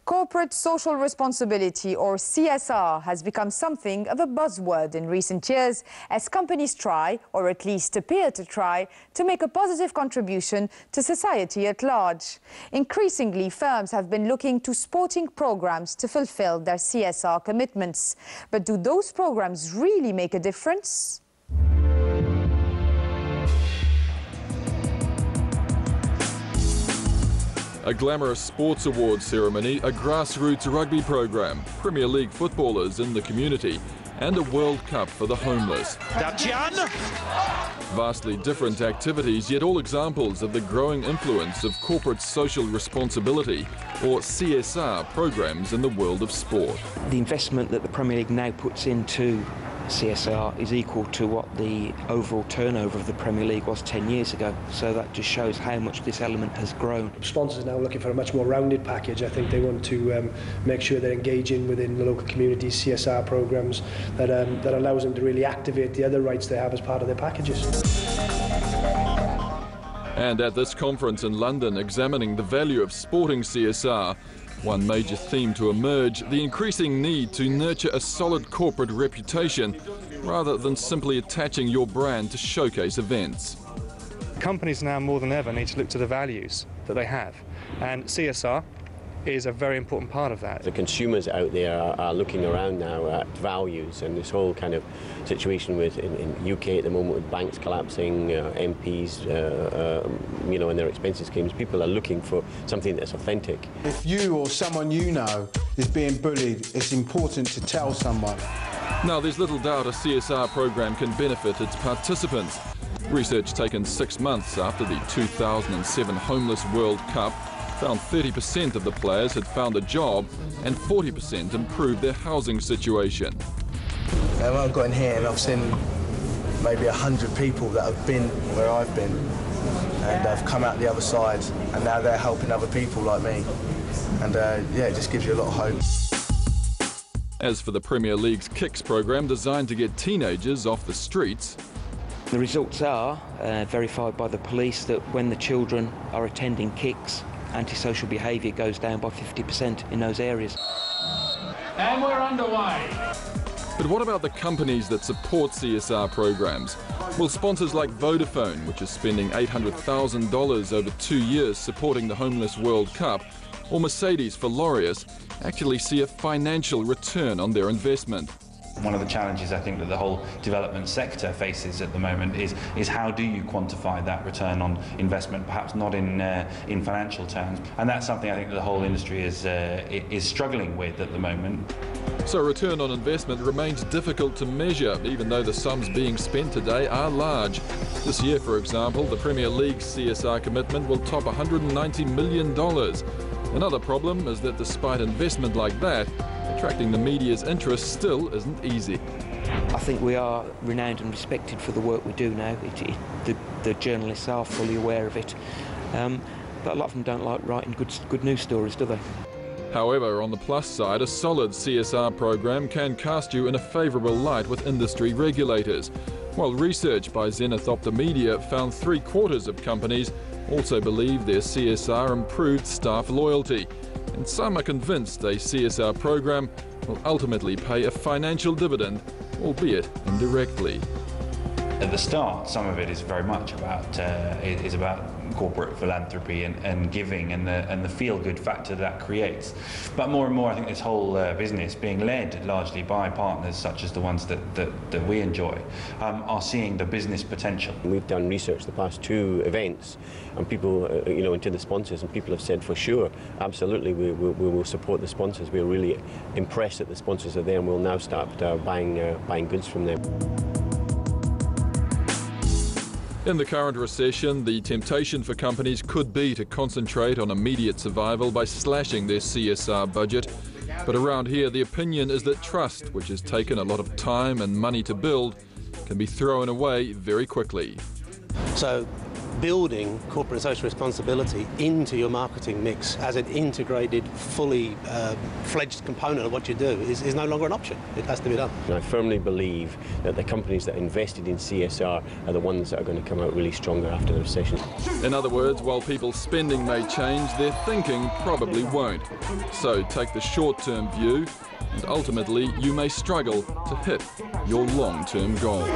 Corporate social responsibility, or CSR, has become something of a buzzword in recent years as companies try, or at least appear to try, to make a positive contribution to society at large. Increasingly, firms have been looking to sporting programs to fulfill their CSR commitments. But do those programs really make a difference? A glamorous sports awards ceremony, a grassroots rugby program, Premier League footballers in the community, and a World Cup for the homeless. Vastly different activities, yet all examples of the growing influence of corporate social responsibility, or CSR, programs in the world of sport. The investment that the Premier League now puts into CSR is equal to what the overall turnover of the Premier League was 10 years ago. So that just shows how much this element has grown. Sponsors are now looking for a much more rounded package. I think they want to make sure they're engaging within the local communities, CSR programs that allows them to really activate the other rights they have as part of their packages. And at this conference in London examining the value of sporting CSR, one major theme to emerge, the increasing need to nurture a solid corporate reputation rather than simply attaching your brand to showcase events. Companies now more than ever need to look to the values that they have, and CSR is a very important part of that. The consumers out there are looking around now at values, and this whole kind of situation with in UK at the moment with banks collapsing, MPs, and their expenses schemes, people are looking for something that's authentic. If you or someone you know is being bullied, it's important to tell someone. Now, there's little doubt a CSR program can benefit its participants. Research taken 6 months after the 2007 Homeless World Cup found 30% of the players had found a job and 40% improved their housing situation. When I've got in here and I've seen maybe 100 people that have been where I've been and have come out the other side, and now they're helping other people like me. And it just gives you a lot of hope. As for the Premier League's Kicks program designed to get teenagers off the streets, the results are verified by the police that when the children are attending Kicks, antisocial behaviour goes down by 50% in those areas. And we're underway. But what about the companies that support CSR programs? Well, sponsors like Vodafone, which is spending $800,000 over 2 years supporting the Homeless World Cup, or Mercedes for Laureus, actually see a financial return on their investment. One of the challenges I think that the whole development sector faces at the moment is how do you quantify that return on investment, perhaps not in financial terms, and that's something I think that the whole industry is struggling with at the moment. So return on investment remains difficult to measure, even though the sums being spent today are large. This year, for example, the Premier League's CSR commitment will top $190 million. Another problem is that despite investment like that, attracting the media's interest still isn't easy. I think we are renowned and respected for the work we do now. The journalists are fully aware of it, but a lot of them don't like writing good news stories, do they? However, on the plus side, a solid CSR program can cast you in a favourable light with industry regulators. While research by Zenith Optimedia found 3/4 of companies also believe their CSR improved staff loyalty. And some are convinced a CSR program will ultimately pay a financial dividend, albeit indirectly. At the start, some of it is very much about corporate philanthropy and giving and the feel-good factor that creates. But more and more, I think this whole business, being led largely by partners such as the ones that we enjoy, are seeing the business potential. We've done research the past 2 events, and people, into the sponsors, and people have said for sure, absolutely, we will support the sponsors. We're really impressed that the sponsors are there, and we'll now start buying goods from them. In the current recession, the temptation for companies could be to concentrate on immediate survival by slashing their CSR budget. But around here, the opinion is that trust, which has taken a lot of time and money to build, can be thrown away very quickly. So building corporate social responsibility into your marketing mix as an integrated, fully fledged component of what you do is no longer an option. It has to be done. And I firmly believe that the companies that invested in CSR are the ones that are going to come out really stronger after the recession. In other words, while people's spending may change, their thinking probably won't. So take the short-term view, and ultimately you may struggle to hit your long-term goals.